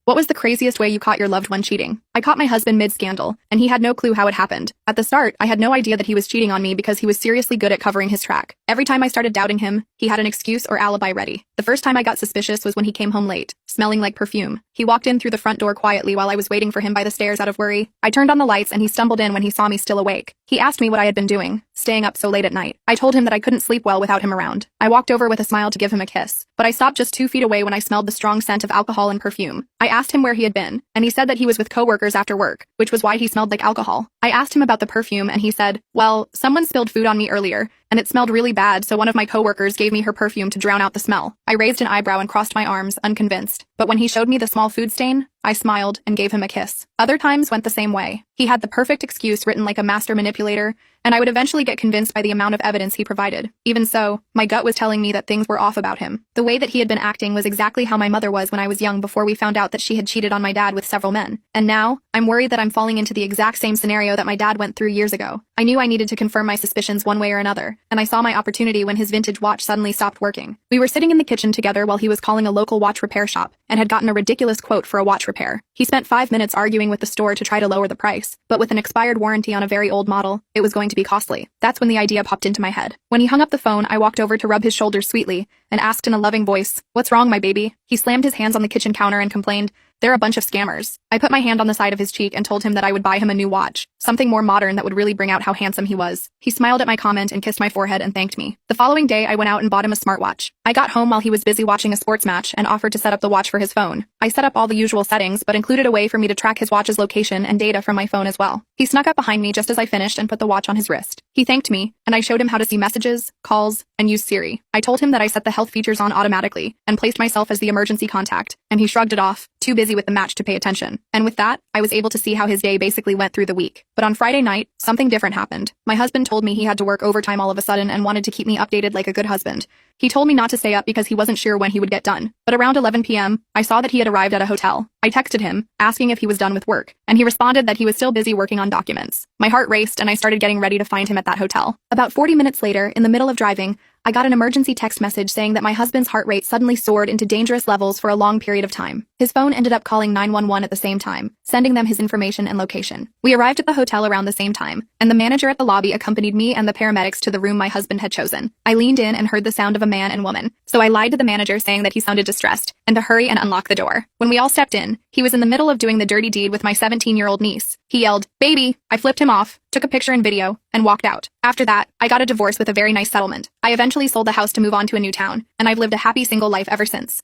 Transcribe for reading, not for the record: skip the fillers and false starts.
What was the craziest way you caught your loved one cheating? I caught my husband mid-scandal, and he had no clue how it happened. At the start, I had no idea that he was cheating on me because he was seriously good at covering his track. Every time I started doubting him, he had an excuse or alibi ready. The first time I got suspicious was when he came home late, smelling like perfume. He walked in through the front door quietly while I was waiting for him by the stairs out of worry. I turned on the lights and he stumbled in when he saw me still awake. He asked me what I had been doing, staying up so late at night. I told him that I couldn't sleep well without him around. I walked over with a smile to give him a kiss, but I stopped just 2 feet away when I smelled the strong scent of alcohol and perfume. I asked him where he had been, and he said that he was with coworkers after work, which was why he smelled like alcohol. I asked him about the perfume and he said, well, someone spilled food on me earlier, and it smelled really bad, so one of my coworkers gave me her perfume to drown out the smell. I raised an eyebrow and crossed my arms, unconvinced. But when he showed me the small food stain, I smiled and gave him a kiss. Other times went the same way. He had the perfect excuse written like a master manipulator, and I would eventually get convinced by the amount of evidence he provided. Even so, my gut was telling me that things were off about him. The way that he had been acting was exactly how my mother was when I was young before we found out that she had cheated on my dad with several men. And now, I'm worried that I'm falling into the exact same scenario that my dad went through years ago. I knew I needed to confirm my suspicions one way or another, and I saw my opportunity when his vintage watch suddenly stopped working. We were sitting in the kitchen together while he was calling a local watch repair shop and had gotten a ridiculous quote for a watch repair. He spent 5 minutes arguing with the store to try to lower the price, but with an expired warranty on a very old model, it was going to be costly. That's when the idea popped into my head. When he hung up the phone, I walked over to rub his shoulders sweetly and asked in a loving voice, "What's wrong, my baby?" He slammed his hands on the kitchen counter and complained, "They're a bunch of scammers." I put my hand on the side of his cheek and told him that I would buy him a new watch, something more modern that would really bring out how handsome he was. He smiled at my comment and kissed my forehead and thanked me. The following day, I went out and bought him a smartwatch. I got home while he was busy watching a sports match and offered to set up the watch for his phone. I set up all the usual settings, but included a way for me to track his watch's location and data from my phone as well. He snuck up behind me just as I finished and put the watch on his wrist. He thanked me, and I showed him how to see messages, calls, and use Siri. I told him that I set the health features on automatically and placed myself as the emergency contact, and he shrugged it off, too busy with the match to pay attention. And with that, I was able to see how his day basically went through the week. But on Friday night, something different happened. My husband told me he had to work overtime all of a sudden and wanted to keep me updated like a good husband. He told me not to stay up because he wasn't sure when he would get done. But around 11 p.m., I saw that he had arrived at a hotel. I texted him, asking if he was done with work, and he responded that he was still busy working on documents. My heart raced and I started getting ready to find him at that hotel. About 40 minutes later, in the middle of driving, I got an emergency text message saying that my husband's heart rate suddenly soared into dangerous levels for a long period of time. His phone ended up calling 911 at the same time, sending them his information and location. We arrived at the hotel around the same time, and the manager at the lobby accompanied me and the paramedics to the room my husband had chosen. I leaned in and heard the sound of a man and woman, so I lied to the manager saying that he sounded distressed, and to hurry and unlock the door. When we all stepped in, he was in the middle of doing the dirty deed with my 17-year-old niece. He yelled, "Baby!" I flipped him off, took a picture and video, and walked out. After that, I got a divorce with a very nice settlement. I eventually sold the house to move on to a new town, and I've lived a happy single life ever since.